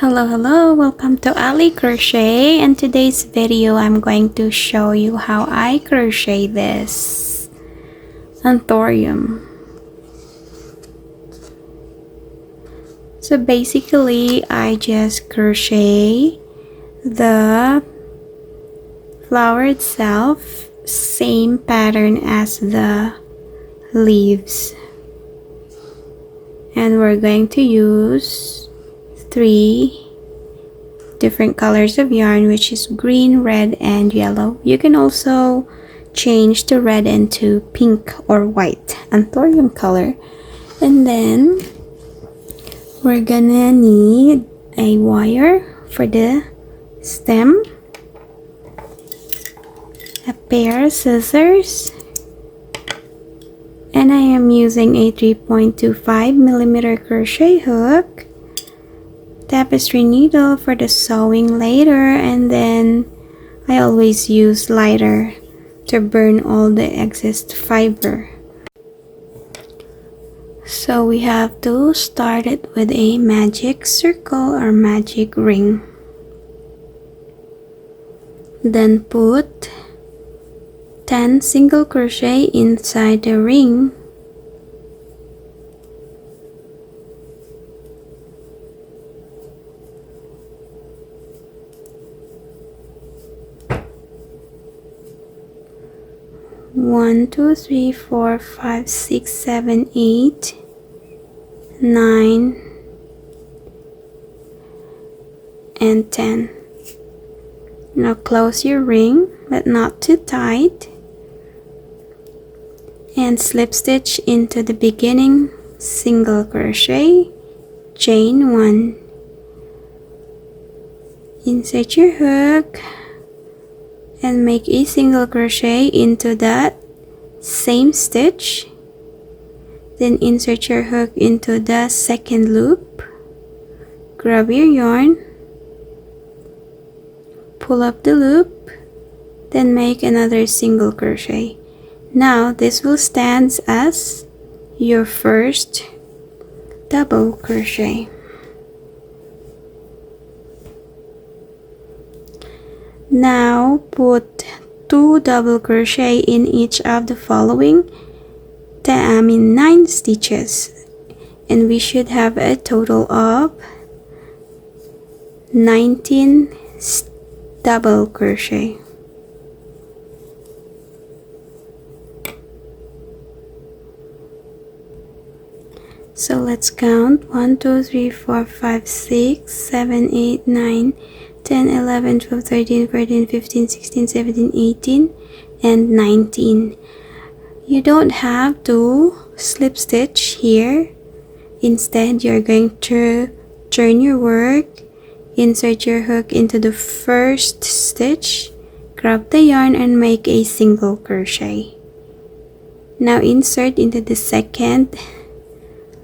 Hello, welcome to Ali Crochet. In today's video I'm going to show you how I crochet this Anthurium. So basically I just crochet the flower itself, same pattern as the leaves, and we're going to use 3 different colors of yarn, which is green, red, and yellow. You can also change the red into pink or white Anthurium color. And then we're gonna need a wire for the stem, a pair of scissors, and I am using a 3.25mm crochet hook, tapestry needle for the sewing later, and then I always use lighter to burn all the excess fiber. So we have to start it with a magic circle or magic ring. Then put 10 single crochet inside the ring. One, 2, 3, 4, 5, 6, 7, 8, 9, and 10. Now close your ring, but not too tight, and slip stitch into the beginning single crochet, chain 1. Insert your hook and make a single crochet into that same stitch. Then insert your hook into the second loop. Grab your yarn, pull up the loop, then make another single crochet. Now this will stand as your first double crochet. Now put 2 double crochet in each of the following 9 stitches, and we should have a total of 19 double crochet. So let's count 1, 2, 3, 4, 5, 6, 7, 8, 9, 10, 11, 12, 13, 14, 15, 16, 17, 18, and 19. You don't have to slip stitch here. Instead, you're going to turn your work, insert your hook into the first stitch, grab the yarn, and make a single crochet. Now insert into the second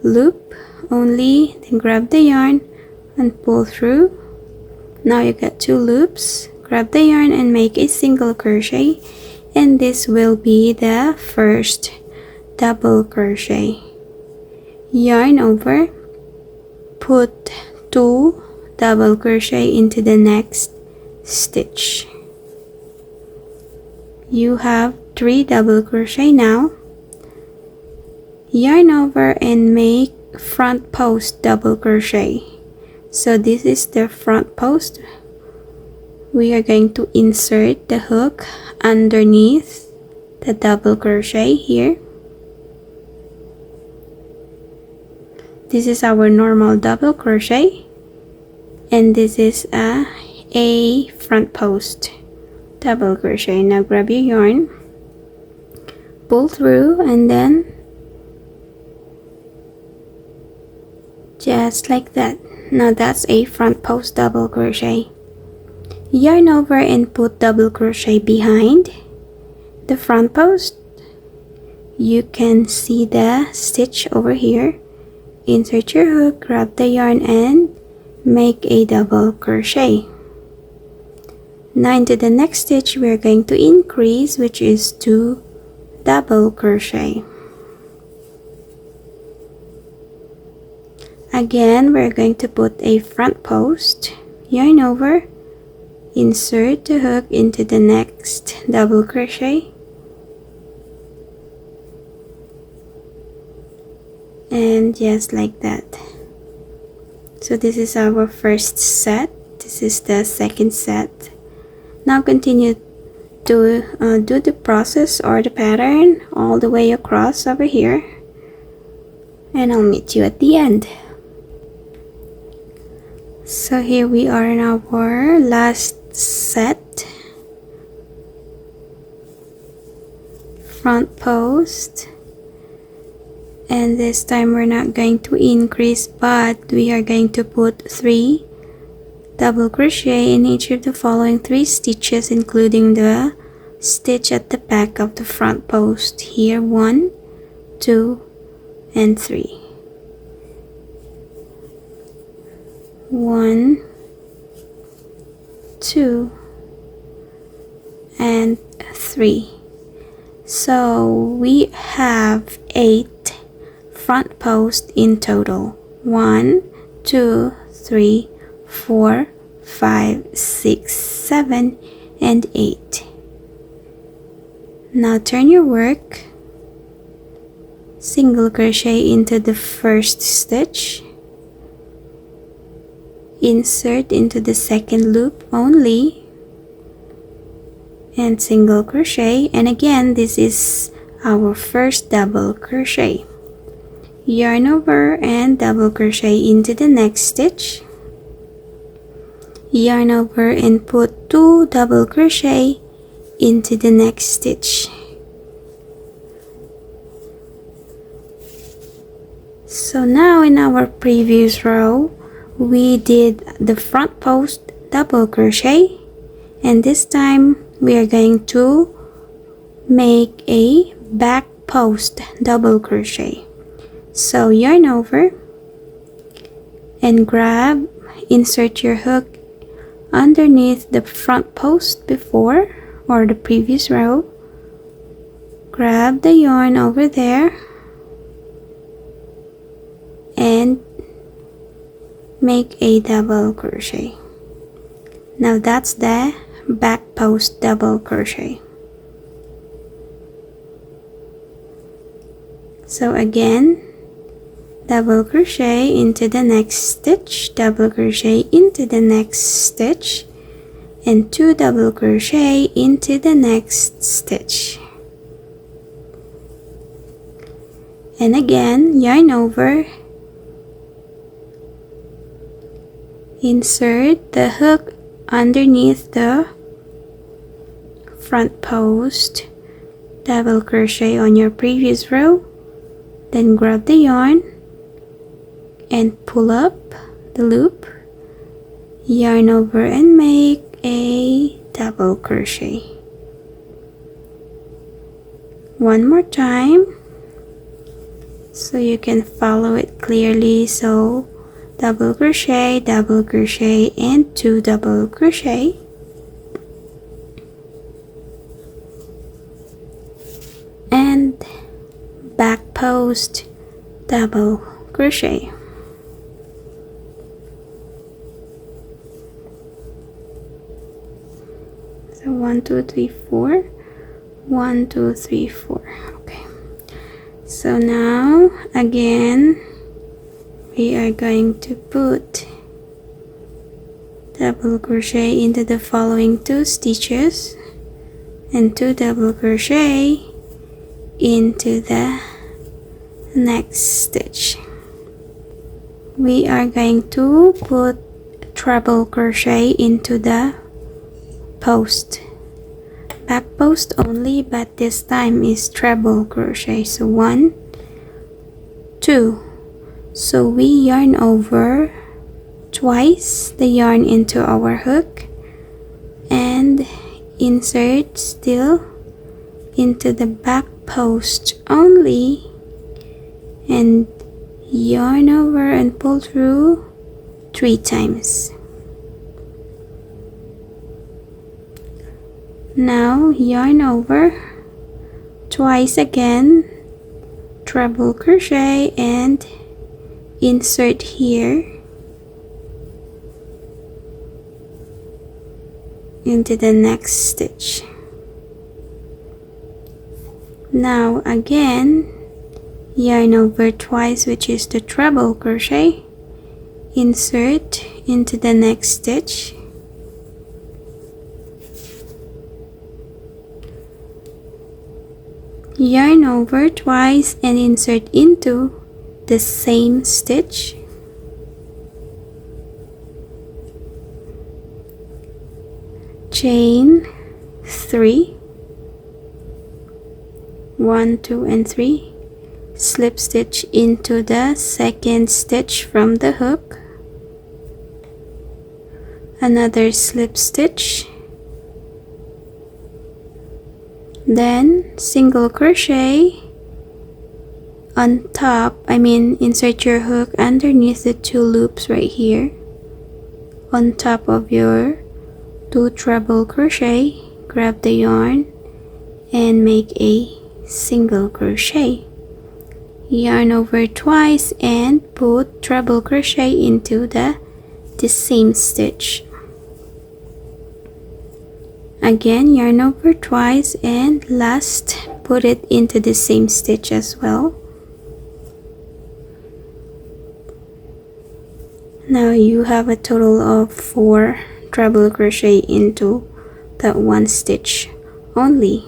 loop only, then grab the yarn and pull through. Now you got 2 loops, grab the yarn and make a single crochet, and this will be the first double crochet. Yarn over, put 2 double crochet into the next stitch. You have 3 double crochet now. Yarn over and make front post double crochet. So this is the front post. We are going to insert the hook underneath the double crochet here. This is our normal double crochet, and this is a front post double crochet. Now grab your yarn, pull through, and then just like that. Now that's a front post double crochet. Yarn over and put double crochet behind the front post. You can see the stitch over here. Insert your hook, grab the yarn, and make a double crochet. Now into the next stitch we're going to increase, which is 2 double crochet. Again, we're going to put a front post, yarn over, insert the hook into the next double crochet, and just like that. So this is our first set, this is the second set. Now continue to do the process or the pattern all the way across over here, and I'll meet you at the end. So here we are in our last set, front post, and this time we're not going to increase, but we are going to put 3 double crochet in each of the following 3 stitches, including the stitch at the back of the front post. Here 1, 2, and 3. 1, 2, and 3. So we have 8 front posts in total. 1, 2, 3, 4, 5, 6, 7, and 8. Now turn your work, single crochet into the first stitch, insert into the second loop only, and single crochet. And again, this is our first double crochet. Yarn over and double crochet into the next stitch, yarn over and put 2 double crochet into the next stitch. So now in our previous row we did the front post double crochet, and this time we are going to make a back post double crochet. So yarn over and grab, insert your hook underneath the front post before or the previous row, grab the yarn over there and make a double crochet. Now that's the back post double crochet. So again, double crochet into the next stitch, double crochet into the next stitch, and 2 double crochet into the next stitch. And again, yarn over, insert the hook underneath the front post, double crochet on your previous row, then grab the yarn and pull up the loop, yarn over and make a double crochet. One more time so you can follow it clearly. So double crochet, and 2 double crochet, and back post double crochet. So 1, 2, 3, 4, 1, 2, 3, 4. Okay, so now again we are going to put double crochet into the following 2 stitches and 2 double crochet into the next stitch. We are going to put treble crochet into the post, back post only, but this time is treble crochet. So 1, 2. So we yarn over twice the yarn into our hook and insert still into the back post only, and yarn over and pull through 3 times. Now yarn over twice again, treble crochet, and insert here into the next stitch. Now again, yarn over twice, which is the treble crochet, insert into the next stitch, yarn over twice and insert into the same stitch, chain 3, 1, 2 and 3, slip stitch into the second stitch from the hook, another slip stitch, then single crochet on top, insert your hook underneath the 2 loops right here on top of your 2 treble crochet, grab the yarn and make a single crochet, yarn over twice and put treble crochet into the same stitch. Again, yarn over twice and last put it into the same stitch as well. Now you have a total of 4 treble crochet into that one stitch only.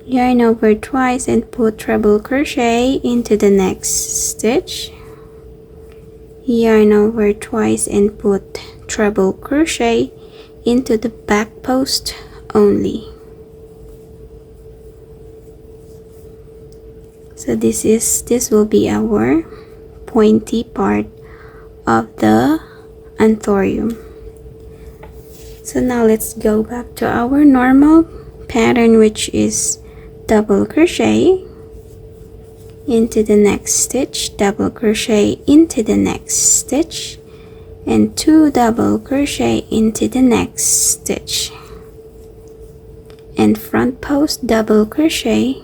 Yarn over twice and put treble crochet into the next stitch, yarn over twice and put treble crochet into the back post only. So this will be our pointy part of the Anthurium. So now let's go back to our normal pattern, which is double crochet into the next stitch, double crochet into the next stitch, and 2 double crochet into the next stitch, and front post double crochet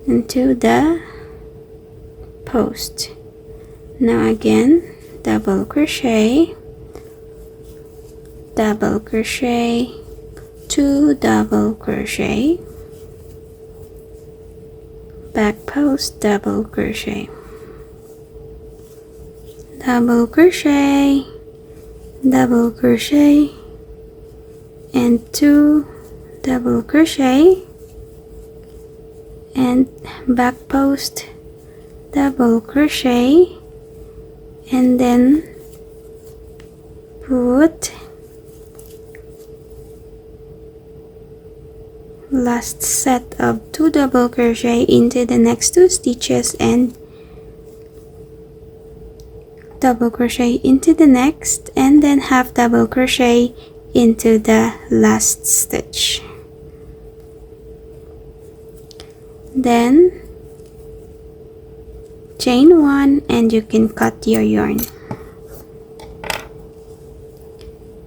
into the post. Now again, double crochet, 2 double crochet, back post double crochet, double crochet, double crochet, and 2 double crochet, and back post double crochet, and then put last set of 2 double crochet into the next 2 stitches and double crochet into the next, and then half double crochet into the last stitch. Then chain 1 and you can cut your yarn.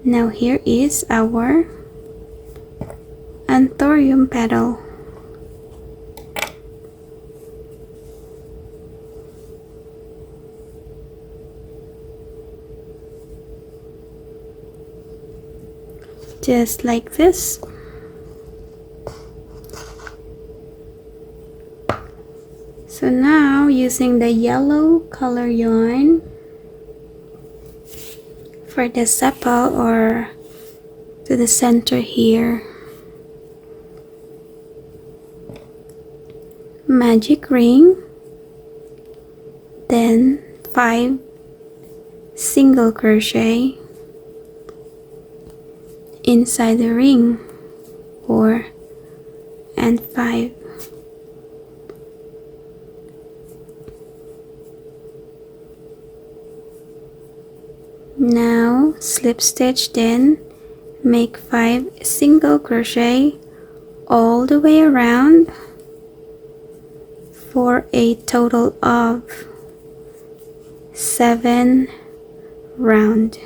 Now here is our Anthurium petal. Just like this. So now using the yellow color yarn for the sepal or to the center here, magic ring, then 5 single crochet inside the ring, 4 and 5. Now slip stitch, then make 5 single crochet all the way around for a total of 7 round.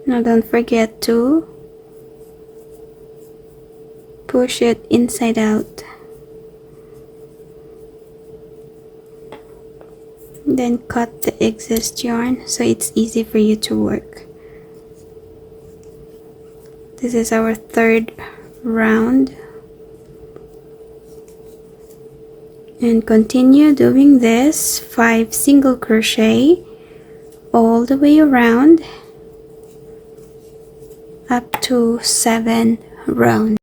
Now don't forget to push it inside out. Then cut the excess yarn so it's easy for you to work. This is our third round. And continue doing this 5 single crochet all the way around up to 7 rounds.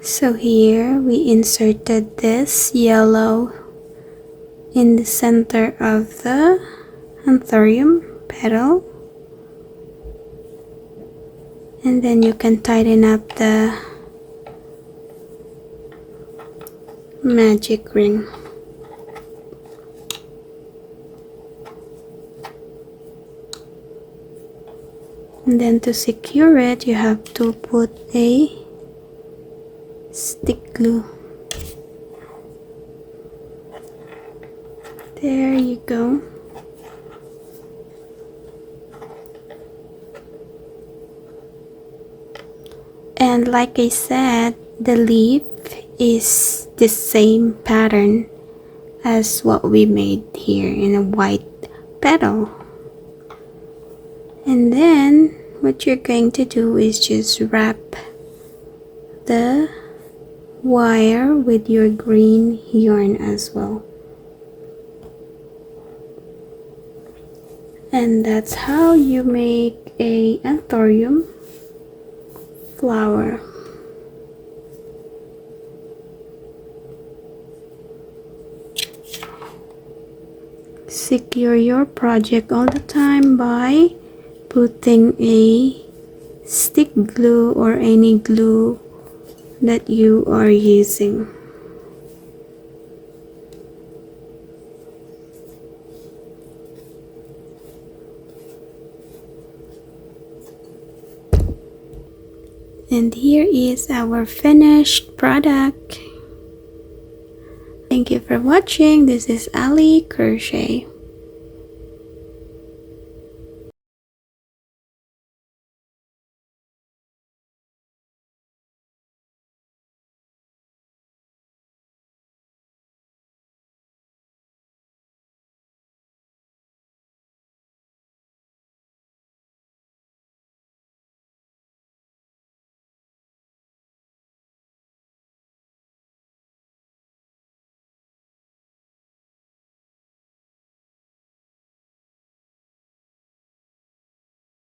So here we inserted this yellow in the center of the Anthurium petal, and then you can tighten up the magic ring. And then to secure it, you have to put a stick glue. There you go. And like I said, the leaf is the same pattern as what we made here in a white petal. And then what you're going to do is just wrap the wire with your green yarn as well. And that's how you make a Anthurium flower. Secure your project all the time by putting a stick glue or any glue that you are using. And here is our finished product. Thank you for watching. This is Ali Crochet.